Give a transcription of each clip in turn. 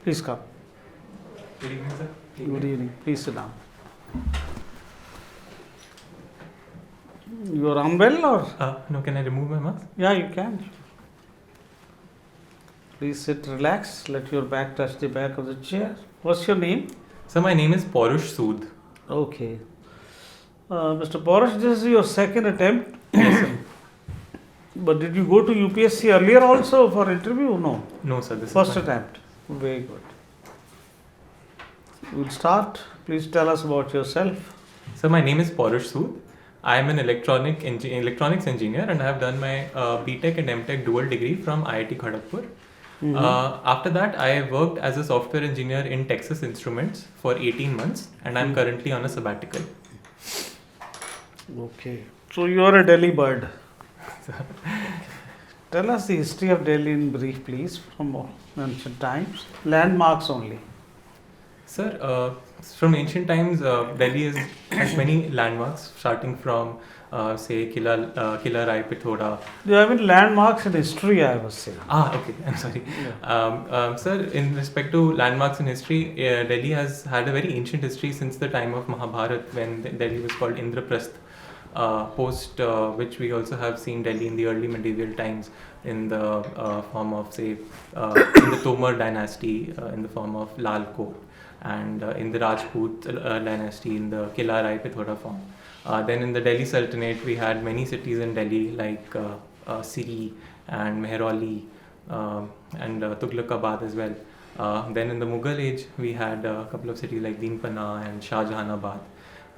Please come. Good evening, sir. Good evening. Please sit down. You are unwell or? No, can I remove my mask? Yeah, you can. Please sit, relax. Let your back touch the back of the chair. What's your name? Sir, my name is Pourush Sood. Okay. Mr. Pourush, this is your second attempt. Yes, sir. But did you go to UPSC earlier also for interview? No. No, sir. This First is my attempt. Very good. We'll start. Please tell us about yourself. Sir, my name is Pourush Sood. I am an electronics engineer and I have done my BTech and MTech dual degree from IIT Kharagpur. After that, I worked as a software engineer in Texas Instruments for 18 months and I'm currently on a sabbatical. Okay. So you are a Delhi bird. Tell us the history of Delhi in brief, please, from ancient times. Landmarks only. Sir, from ancient times, Delhi has many landmarks, starting from, say, Kila Rai Pithoda. There have been landmarks in history, I was saying. Okay, I'm sorry. Yeah. Sir, in respect to landmarks in history, Delhi has had a very ancient history since the time of Mahabharat, when Delhi was called Indraprasth. Post which we also have seen Delhi in the early medieval times in the form of, say, in the Tomar dynasty in the form of Lal Kot, and in the Rajput dynasty in the Kila Rai Pithoda form. Then in the Delhi Sultanate we had many cities in Delhi like Siri and Mehrauli and Tughlaqabad as well. Then in the Mughal age we had a couple of cities like Deenpana and Shahjahanabad.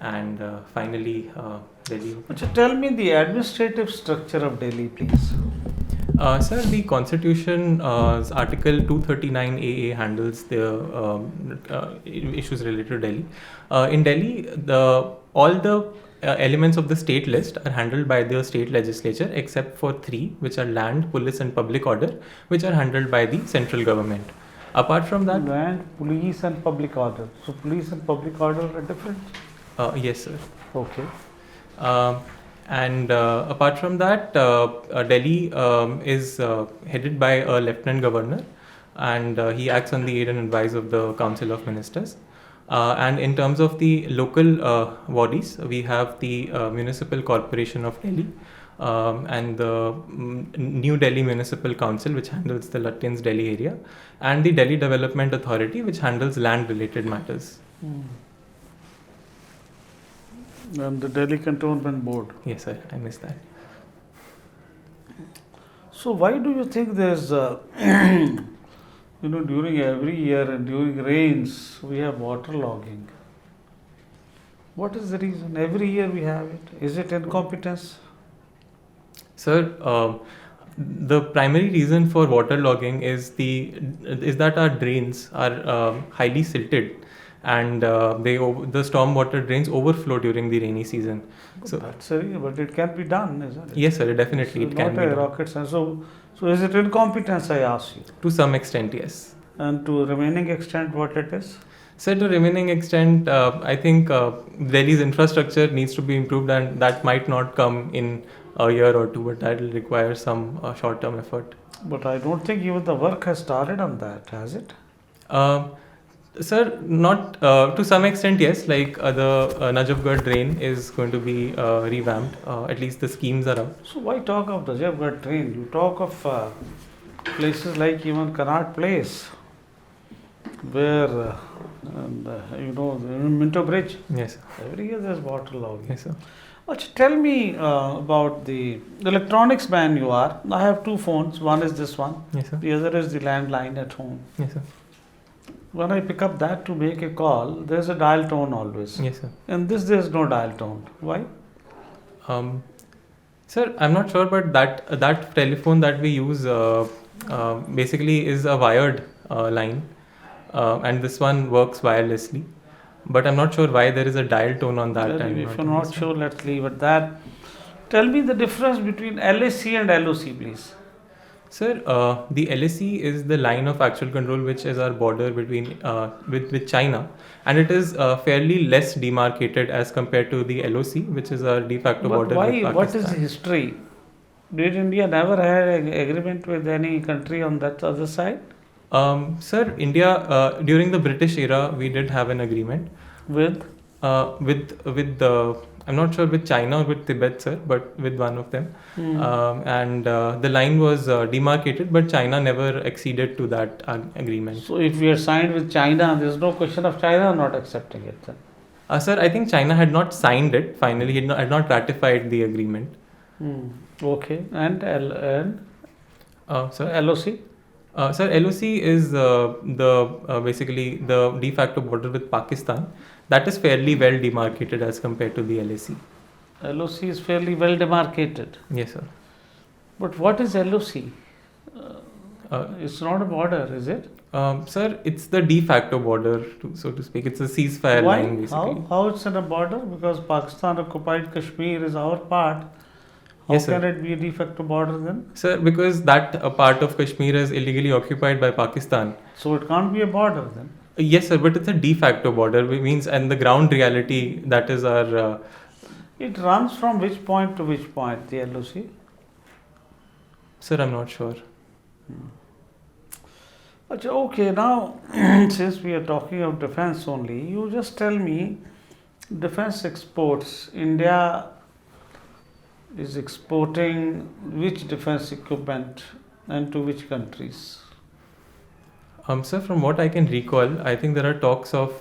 And finally, Delhi. Tell me the administrative structure of Delhi, please. Sir, the Constitution Article 239AA handles the issues related to Delhi. In Delhi, all the elements of the state list are handled by the state legislature, except for three, which are land, police, and public order, which are handled by the central government. Apart from that, land, police, and public order. So, police and public order are different. Yes, sir. Okay. And apart from that, Delhi is headed by a lieutenant governor, and he acts on the aid and advice of the Council of Ministers. And in terms of the local bodies, we have the Municipal Corporation of Delhi and the New Delhi Municipal Council, which handles the Lutyens Delhi area, and the Delhi Development Authority, which handles land-related matters. And the Delhi Cantonment Board. Yes, sir. I missed that. So why do you think there's, during every year and during rains, we have water logging? What is the reason? Every year we have it. Is it incompetence? Sir, the primary reason for water logging is that our drains are highly silted. And the storm water drains overflow during the rainy season. So that's but it can be done, isn't it? Yes, sir, definitely it can be done. Not a rocket science. So is it incompetence, I ask you? To some extent, yes. And to remaining extent, what it is? Sir, to remaining extent, I think Delhi's infrastructure needs to be improved, and that might not come in a year or two, but that will require some short-term effort. But I don't think even the work has started on that, has it? Sir, not to some extent, yes. Like the Najafgarh drain is going to be revamped. At least the schemes are out. So why talk of Najafgarh drain? You talk of places like even Connaught Place, where the Minto Bridge. Yes, sir. Every year there's water logging. Yes, sir. Tell me about the electronics man you are. I have two phones. One is this one. Yes, sir. The other is the landline at home. Yes, sir. When I pick up that to make a call, there's a dial tone always. Yes, sir. And there's no dial tone. Why? Sir, I'm not sure, but that telephone that we use basically is a wired line, and this one works wirelessly. But I'm not sure why there is a dial tone on that. Well, if you're not sure, let's leave it that. Tell me the difference between LAC and LOC, please. Sir, the LAC is the line of actual control, which is our border between with China, and it is fairly less demarcated as compared to the LOC, which is our de facto border with Pakistan. What is the history? Did India never had an agreement with any country on that other side? Sir, India during the British era, we did have an agreement With? with the, I'm not sure with China or with Tibet, sir, but with one of them. And the line was demarcated, but China never acceded to that agreement. So if we are signed with China, there is no question of China not accepting it then. Sir, I think China had not signed it finally, had not ratified the agreement. Okay. And Sir? LOC? Sir, LOC is basically the de facto border with Pakistan. That is fairly well demarcated as compared to the LAC. LOC is fairly well demarcated. Yes, sir. But what is LOC? It's not a border, is it? Sir, it's the de facto border, so to speak. It's a ceasefire Why? line, basically. How it's in a border? Because Pakistan occupied Kashmir is our part. How Yes, sir. can it be a de facto border then? Sir, because that part of Kashmir is illegally occupied by Pakistan. So it can't be a border then. Yes, sir, but it's a de facto border, which means, and the ground reality, that is our. It runs from which point to which point, the LOC? Sir, I'm not sure. Okay, now since we are talking of defense only, you just tell me defense exports. India is exporting which defense equipment and to which countries? Sir, from what I can recall, I think there are talks of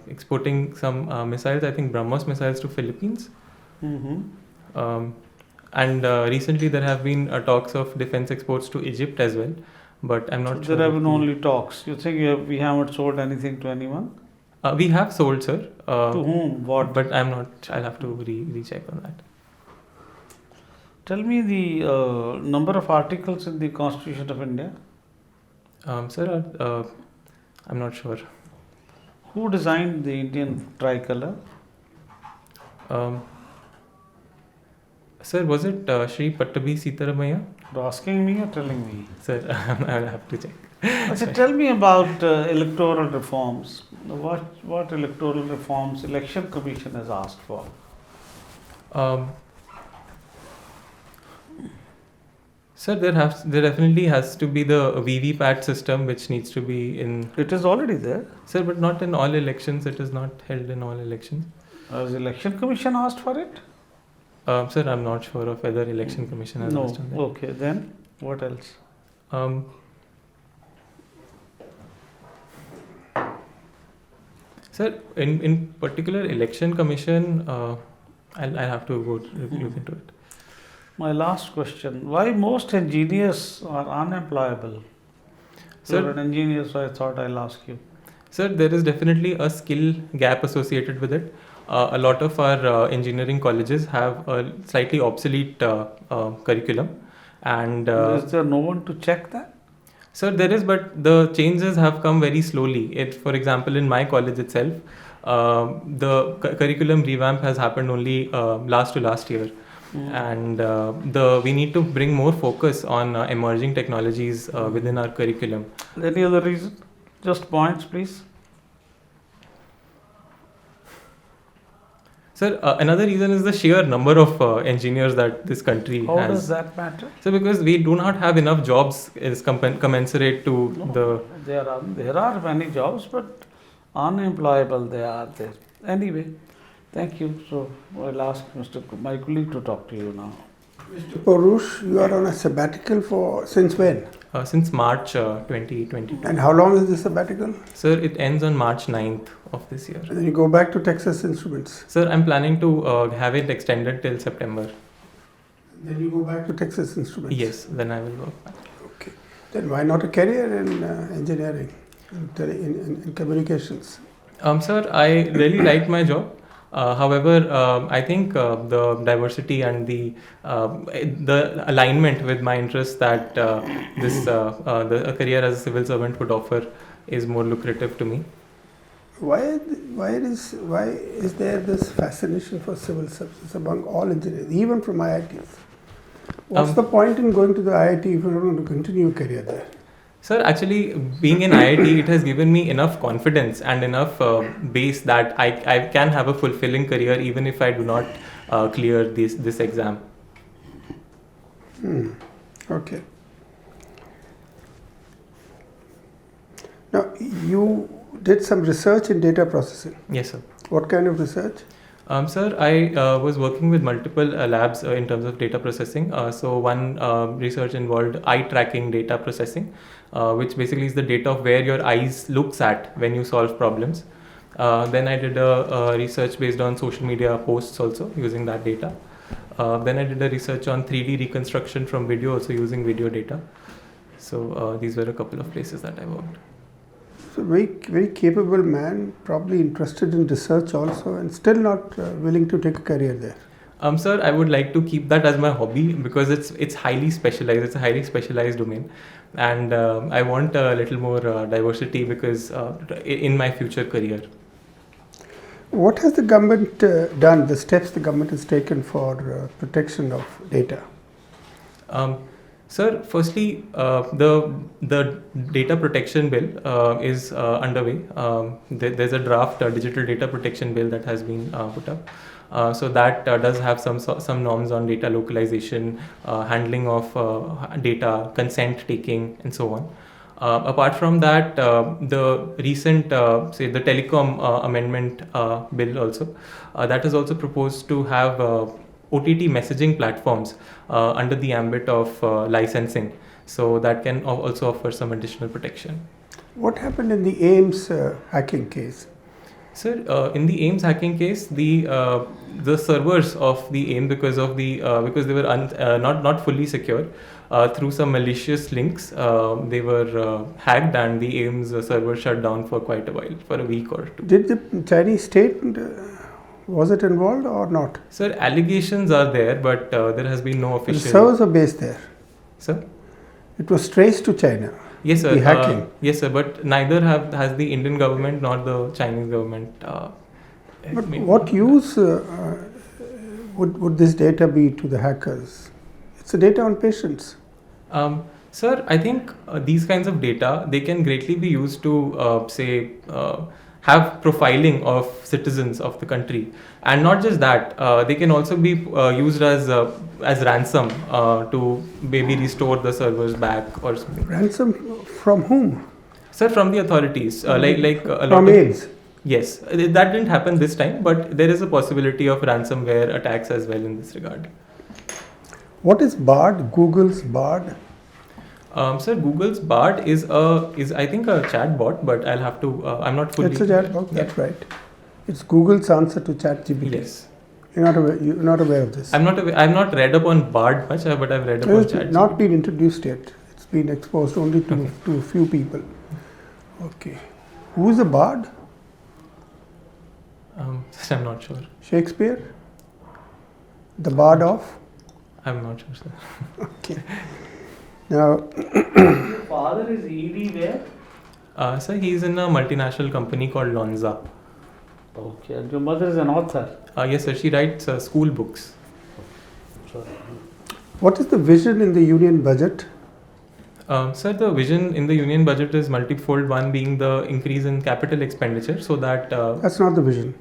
exporting some missiles, I think BrahMos missiles to Philippines. And recently there have been talks of defense exports to Egypt as well, but I'm not sure. There have been only talks. You think we haven't sold anything to anyone? We have sold, sir. To whom? What? But I'm not. I'll have to recheck on that. Tell me the number of articles in the Constitution of India. Sir, I'm not sure. Who designed the Indian tricolor? Sir, was it Shri Pattabhi Sitaramaya? You're asking me or telling me? Sir, I'll have to check. Achha, tell me about electoral reforms. What electoral reforms Election Commission has asked for? Sir, there definitely has to be the VVPAT system, which needs to be in. It is already there. Sir, but not in all elections. It is not held in all elections. Has the Election Commission asked for it? Sir, I'm not sure of whether Election Commission has asked on that. Okay, then what else? Sir, in particular, Election Commission, I'll have to go look into it. My last question: why most engineers are unemployable? Sir, You're an engineer, so I thought I'll ask you. Sir, there is definitely a skill gap associated with it. A lot of our engineering colleges have a slightly obsolete curriculum, and Is there no one to check that? Sir, there is, but the changes have come very slowly. For example, in my college itself, the curriculum revamp has happened only last year. And we need to bring more focus on emerging technologies within our curriculum. Any other reason? Just points, please. Sir, another reason is the sheer number of engineers that this country has. How does that matter? So, because we do not have enough jobs is commensurate to There are many jobs, but unemployable they are there. Anyway, thank you. So I'll ask my colleague to talk to you now. Mr. Pourush, you are on a sabbatical since when? Since March 2022. And how long is the sabbatical? Sir, it ends on March 9th of this year. And then you go back to Texas Instruments. Sir, I'm planning to have it extended till September. Then you go back to Texas Instruments? Yes, then I will go back. Okay. Then why not a career in engineering, in communications? Sir, I really liked my job. However, I think the diversity and the alignment with my interests that a career as a civil servant would offer is more lucrative to me. Why is there this fascination for civil services among all engineers, even from IITs? What's the point in going to the IIT if you don't want to continue a career there? Sir, actually, being in IIT, it has given me enough confidence and enough base that I can have a fulfilling career even if I do not clear this exam. Okay. Now, you did some research in data processing. Yes, sir. What kind of research? Sir, I was working with multiple labs in terms of data processing. So one research involved eye tracking data processing, which basically is the data of where your eyes looks at when you solve problems. Then I did a research based on social media posts also using that data. Then I did a research on 3D reconstruction from video, also using video data. So these were a couple of places that I worked. So very capable man, probably interested in research also, and still not willing to take a career there. Sir, I would like to keep that as my hobby because it's highly specialized. It's a highly specialized domain, and I want a little more diversity because in my future career. What has the government done? The steps the government has taken for protection of data? Sir, firstly, the data protection bill is underway. There's a draft digital data protection bill that has been put up. So that does have some norms on data localization, handling of data, consent taking, and so on. Apart from that, the recent, say, the telecom amendment bill also, that is also proposed to have OTT messaging platforms under the ambit of licensing. So that can also offer some additional protection. What happened in the AIMS hacking case? Sir, in the AIMS hacking case, the servers of the AIM because they were not fully secure, through some malicious links, they were hacked, and the AIMS server shut down for quite a while, for a week or two. Did the Chinese state was it involved or not? Sir, allegations are there, but there has been no official. The servers are based there. Sir? It was traced to China. Yes, sir. The hacking. Yes, sir. But neither has the Indian government nor the Chinese government. But what use would this data be to the hackers? It's a data on patients. Sir, I think these kinds of data, they can greatly be used to have profiling of citizens of the country, and not just that, they can also be used as ransom to maybe restore the servers back or something. Ransom from whom? Sir, from the authorities, like a lot from of AIDS. Yes, that didn't happen this time, but there is a possibility of ransomware attacks as well in this regard. What is BARD? Google's BARD? Sir, Google's Bard is I think a chat bot, but I'll have to. I'm not fully. It's a chat bot. That's right. It's Google's answer to ChatGPT. Yes. You're not aware of this. I'm not aware. I've not read up on Bard much, but I've read up on ChatGPT. It's not been introduced yet. It's been exposed only to a few people. Okay. Who is a bard? I'm not sure. Shakespeare? The bard of? I'm not sure, sir. Okay. Now, Father is ED where? Sir, he's in a multinational company called Lonza. Okay, and your mother is an author. Yes, sir. She writes school books. Sorry. what is the vision in the union budget? Sir, the vision in the union budget is multifold. One being the increase in capital expenditure, so that. That's not the vision.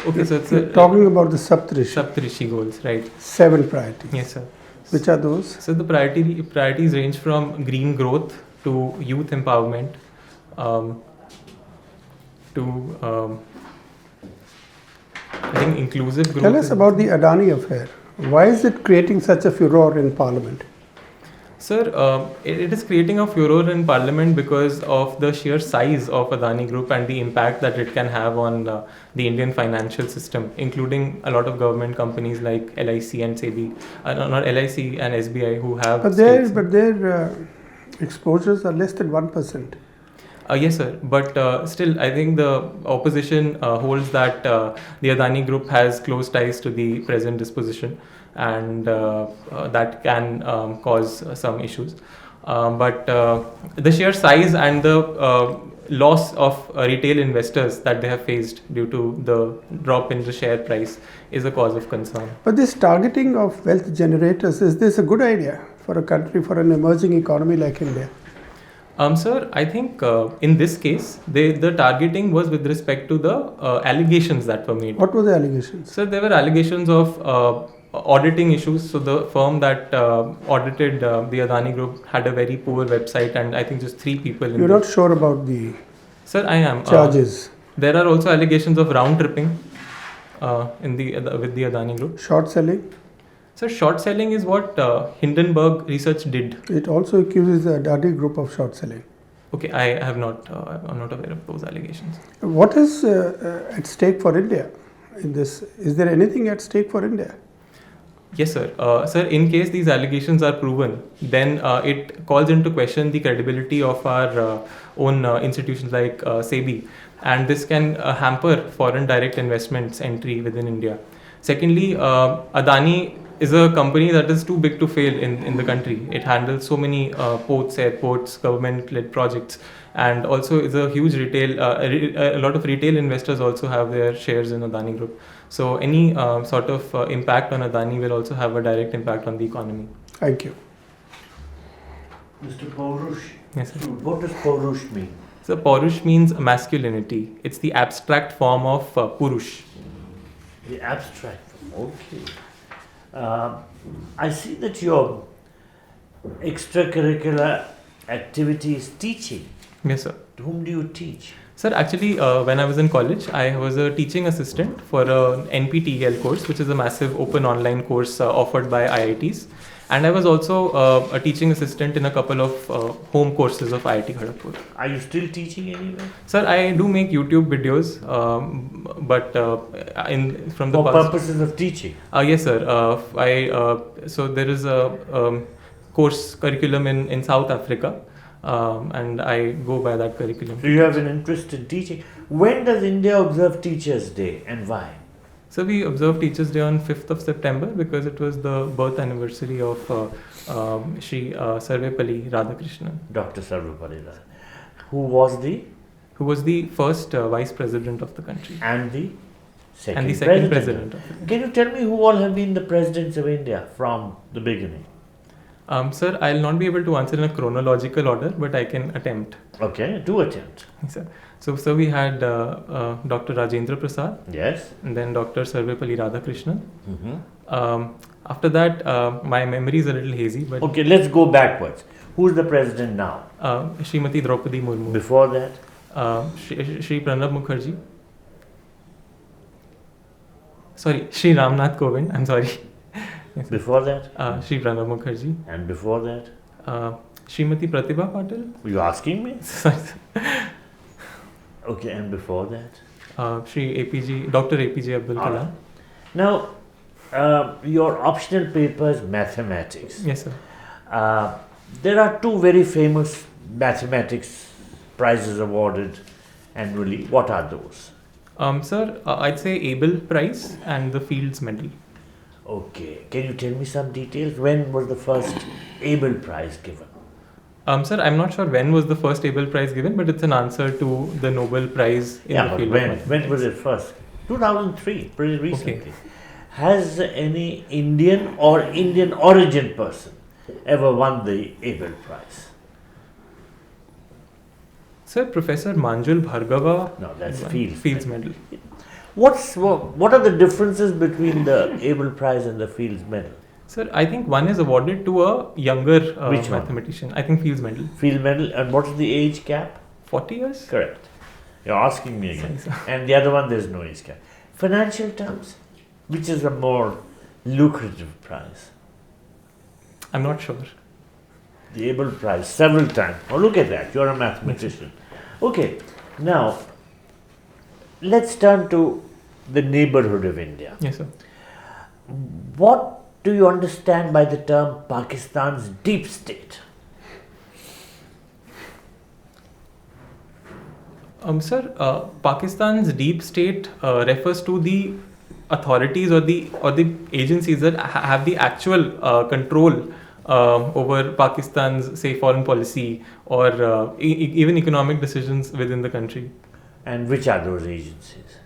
Okay, so it's talking about the Saptarishi goals, right? 7 priorities. Yes, sir. Which are those? So the priorities range from green growth to youth empowerment, to I think inclusive growth. Tell us about the Adani affair. Why is it creating such a furor in Parliament? Sir, it is creating a furor in Parliament because of the sheer size of Adani Group and the impact that it can have on the Indian financial system, including a lot of government companies like LIC and SEBI, not LIC and SBI, who have. But their exposures are less than 1%. Yes, sir. But still, I think the opposition holds that the Adani Group has close ties to the present disposition, and that can cause some issues. But the sheer size and the loss of retail investors that they have faced due to the drop in the share price is a cause of concern. But this targeting of wealth generators, is this a good idea for a country, for an emerging economy like India? Sir, I think in this case, the targeting was with respect to the allegations that were made. What were the allegations? Sir, there were allegations of auditing issues. So the firm that audited the Adani Group had a very poor website, and I think just 3 people. You're not sure about the Sir, I am. charges. There are also allegations of round tripping with the Adani Group. Short selling. Sir, short selling is what Hindenburg Research did. It also accuses the Adani Group of short selling. Okay, I have not. I'm not aware of those allegations. What is at stake for India in this? Is there anything at stake for India? Yes, sir. Sir, in case these allegations are proven, then it calls into question the credibility of our own institutions like SEBI, and this can hamper foreign direct investments entry within India. Secondly, Adani is a company that is too big to fail in the country. It handles so many ports, airports, government-led projects, and also is a huge retail. A lot of retail investors also have their shares in Adani Group. So any sort of impact on Adani will also have a direct impact on the economy. Thank you. Mr. Pourush, Yes, sir. what does Pourush mean? So Pourush means masculinity. It's the abstract form of Purush. The abstract form, okay. I see that your extracurricular activity is teaching. Yes, sir. To whom do you teach? Sir, actually, when I was in college, I was a teaching assistant for an NPTEL course, which is a massive open online course offered by IITs. And I was also a teaching assistant in a couple of home courses of IIT Kharagpur. Are you still teaching anywhere? Sir, I do make YouTube videos, but from the For past. purposes of teaching? Yes, sir. So there is a course curriculum in South Africa. And I go by that curriculum. So you have an interest in teaching. When does India observe Teachers' Day and why? So we observe Teachers' Day on 5th of September because it was the birth anniversary of Shri Sarvepalli Radhakrishnan. Dr. Sarvepalli Radhakrishnan. Who was the first vice president of the country. And the second, And the second president of the country. Can you tell me who all have been the presidents of India from the beginning? Sir, I'll not be able to answer in a chronological order, but I can attempt. Okay, do attempt. Yes, sir. So we had Dr. Rajendra Prasad. Yes. And then Dr. Sarvepalli Radhakrishnan. Mm-hmm. After that, my memory is a little hazy. But okay, let's go backwards. Who's the president now? Srimati Draupadi Murmu. Before that? Shri Pranab Mukherjee. Sorry, Shri Ramnath Kovind. I'm sorry. Yes. Before that? Shri Pranab Mukherjee. And before that? Srimati Pratibha Patil. Were you asking me? Sorry. Okay, and before that? Dr. APJ Abdul Kalam. Now, your optional papers, mathematics. Yes, sir. There are 2 very famous mathematics prizes awarded annually. What are those? Sir, I'd say Abel Prize and the Fields Medal. Okay, can you tell me some details? When was the first Abel Prize given? Sir, I'm not sure when was the first Abel Prize given, but it's an answer to the Nobel Prize in the field of mathematics. When was it first? 2003, pretty recently. Okay. Has any Indian or Indian origin person ever won the Abel Prize? Sir, Professor Manjul Bhargava. No, that's won Fields Medal. What are the differences between the Abel Prize and the Fields Medal? Sir, I think one is awarded to a younger Which one? mathematician. I think Fields Medal. Field Medal, and what is the age cap? 40 years? Correct. You're asking me again. Sorry, sir. And the other one, there's no age cap. Financial terms, which is a more lucrative prize? I'm not sure. The Abel Prize, several times. Oh, look at that. You're a mathematician. Okay, now let's turn to the neighborhood of India. Yes, sir. What do you understand by the term Pakistan's deep state? Sir, Pakistan's deep state refers to the authorities or the agencies that have the actual control over Pakistan's, say, foreign policy or even economic decisions within the country. And which are those agencies?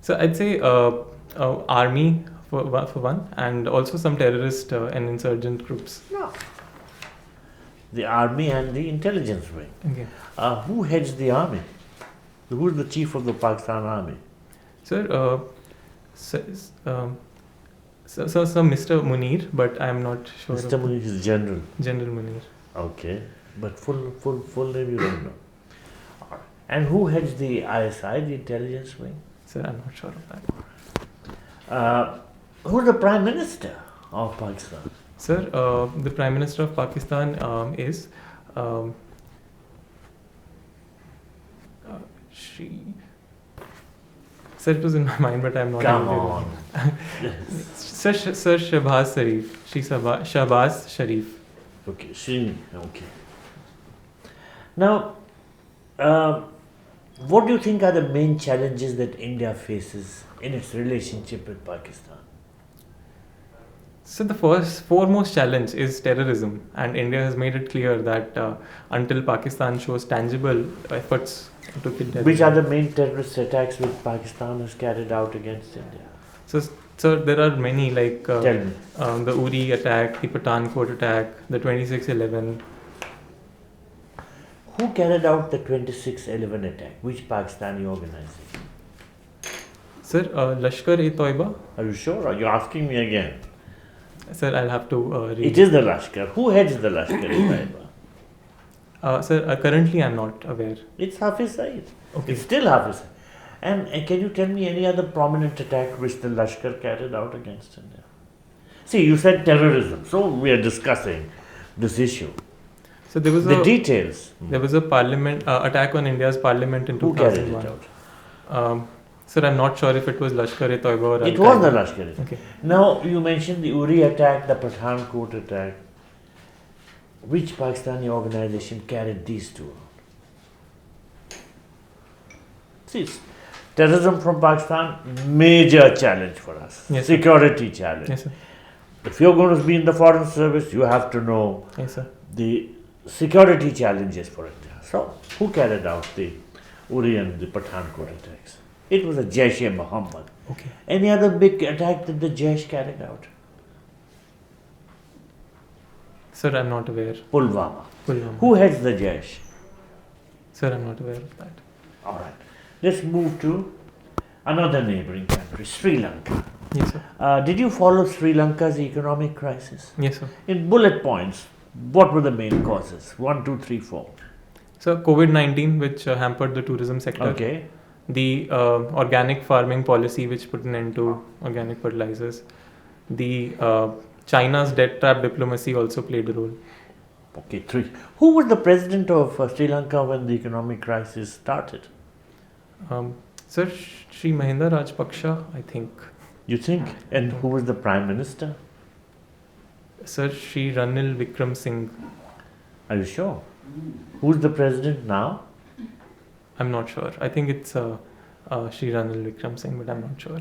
So I'd say army for one, and also some terrorist and insurgent groups. No. The army and the intelligence wing. Okay. Who heads the army? Who's the chief of the Pakistan army? Sir, So Mr. Munir, but I'm not sure. Mr. Munir is general. General Munir. Okay, but full name you don't know. All right. And who heads the ISI, the intelligence wing? Sir, I'm not sure of that. Who's the Prime Minister of Pakistan? Sir, the Prime Minister of Pakistan is she. Sir, it was in my mind, but I'm not. Come able to- on. Sir Shahbaz Sharif. She's Shahbaz Sharif. Okay, okay. Now, what do you think are the main challenges that India faces in its relationship with Pakistan? So the foremost challenge is terrorism, and India has made it clear that until Pakistan shows tangible efforts to kill terrorism. Which are the main terrorist attacks which Pakistan has carried out against India? So there are many, like Tell me. the Uri attack, the Pathankot attack, the 26/11. Who carried out the 26/11 attack? Which Pakistani organization? Sir, Lashkar-e-Toiba. Are you sure? Are you asking me again? Sir, I'll have to read. It is the Lashkar. Who heads the Lashkar-e-Toiba? Sir, currently I'm not aware. It's Hafiz Saeed. Okay. It's still Hafiz Saeed. And can you tell me any other prominent attack which the Lashkar carried out against India? See, you said terrorism, so we are discussing this issue. So there was The details. there was a parliament attack on India's parliament in Who carried 2001. it out? Sir, I'm not sure if it was Lashkar-e-Toiba or It Al-Qaeda. was the Lashkar. Okay. Now, you mentioned the Uri attack, the Pathankot attack. Which Pakistani organization carried these two out? See, terrorism from Pakistan, major challenge for us. Yes, sir. Security challenge. Yes, sir. If you're going to be in the foreign service, you have to know Yes, sir. the security challenges for India. So, who carried out the Uri and the Pathankot attacks? It was a Jaish-e-Mohammed. Okay. Any other big attack that the Jaish carried out? Sir, I'm not aware. Pulwama. Pulwama. Who heads the Jaish? Sir, I'm not aware of that. All right. Let's move to another neighboring country, Sri Lanka. Yes, sir. Did you follow Sri Lanka's economic crisis? Yes, sir. In bullet points, what were the main causes? 1, 2, 3, 4. So COVID-19, which hampered the tourism sector. Okay. The organic farming policy, which put an end to organic fertilizers. The China's debt trap diplomacy also played a role. Okay, 3. Who was the president of Sri Lanka when the economic crisis started? Sir, Sri Mahinda Rajpaksha, I think. You think? And who was the prime minister? Sir, Sri Ranil Vikram Singh. Are you sure? Who's the president now? I'm not sure. I think it's Sri Ranil Vikram Singh, but I'm not sure.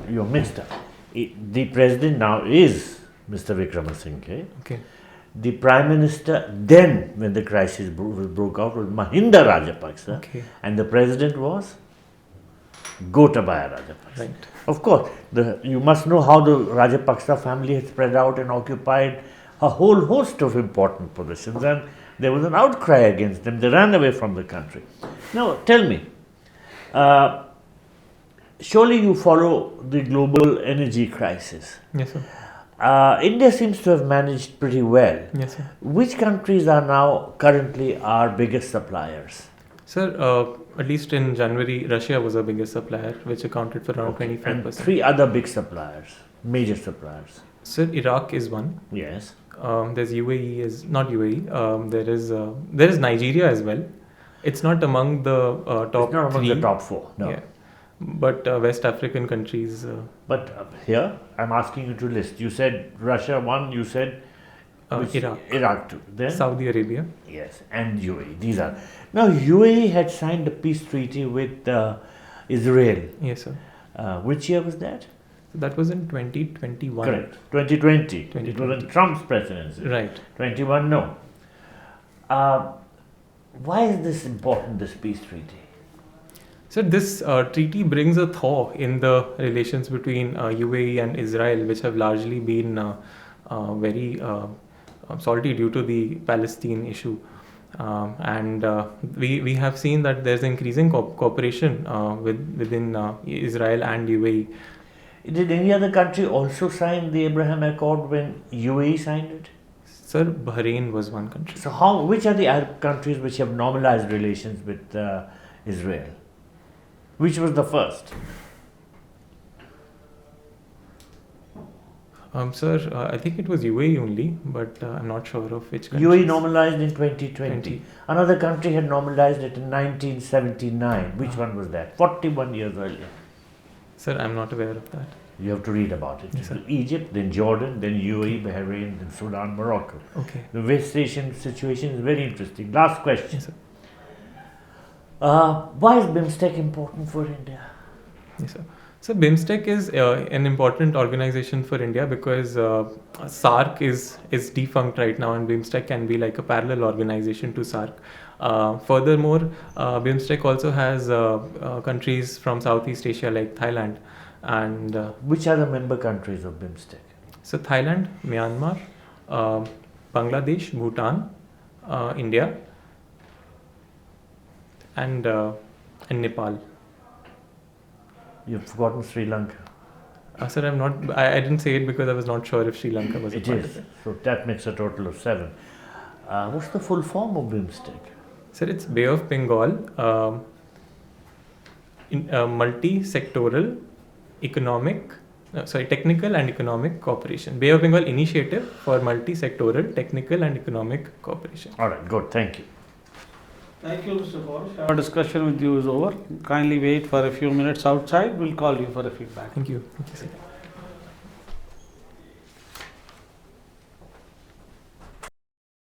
You're mixed up. The president now is Mr. Vikramasinghe. Okay. The prime minister then, when the crisis broke out, was Mahinda Rajapaksa. Okay. And the president was Gotabaya Rajapaksa. Right. Of course, you must know how the Rajapaksa family had spread out and occupied a whole host of important positions, and there was an outcry against them. They ran away from the country. Now, tell me, surely you follow the global energy crisis. Yes, sir. India seems to have managed pretty well. Yes, sir. Which countries are now currently our biggest suppliers? Sir, at least in January, Russia was our biggest supplier, which accounted for around 25%. And 3 other big suppliers, major suppliers. Sir, Iraq is one. Yes. There's UAE is not UAE. There is Nigeria as well. It's not among the top It's not among 3. the top 4. No. Yeah. But West African countries. But here, I'm asking you to list. You said Russia 1, you said which- Iraq. Iraq 2. Then? Saudi Arabia. Yes, and UAE. These are. Now, UAE had signed a peace treaty with Israel. Yes, sir. Which year was that? That was in 2021. Correct. 2020. It was 2020. in Trump's presidency. Right. 21, no. Why is this important, this peace treaty? So this treaty brings a thaw in the relations between UAE and Israel, which have largely been very salty due to the Palestine issue. And we have seen that there's increasing cooperation within Israel and UAE. Did any other country also sign the Abraham Accord when UAE signed it? Sir, Bahrain was one country. So, which are the Arab countries which have normalized relations with Israel? Which was the first? Sir, I think it was UAE only, but I'm not sure of which country. UAE normalized in 2020. 20. Another country had normalized it in 1979. Which one was that? 41 years earlier. Sir, I'm not aware of that. You have to read about it. Yes, sir. Egypt, then Jordan, then UAE, Bahrain, then Sudan, Morocco. Okay. The West Asian situation is very interesting. Last question. Yes, sir. Why is BIMSTEC important for India? Yes, sir. So BIMSTEC is an important organization for India because SARC is defunct right now, and BIMSTEC can be like a parallel organization to SARC. Furthermore, BIMSTEC also has countries from Southeast Asia like Thailand, and Which are the member countries of BIMSTEC? so Thailand, Myanmar, Bangladesh, Bhutan, India, and Nepal. You've forgotten Sri Lanka. Sir, I'm not. I didn't say it because I was not sure if Sri Lanka was a It part is. of it. So that makes a total of 7. What's the full form of BIMSTEC? Sir, it's Bay of Bengal, multi-sectoral technical and economic cooperation. Bay of Bengal Initiative for multi-sectoral technical and economic cooperation. All right, good. Thank you. Thank you, Mr. Pourush. Our discussion with you is over. Kindly wait for a few minutes outside. We'll call you for a feedback. Thank you. Thank you, sir.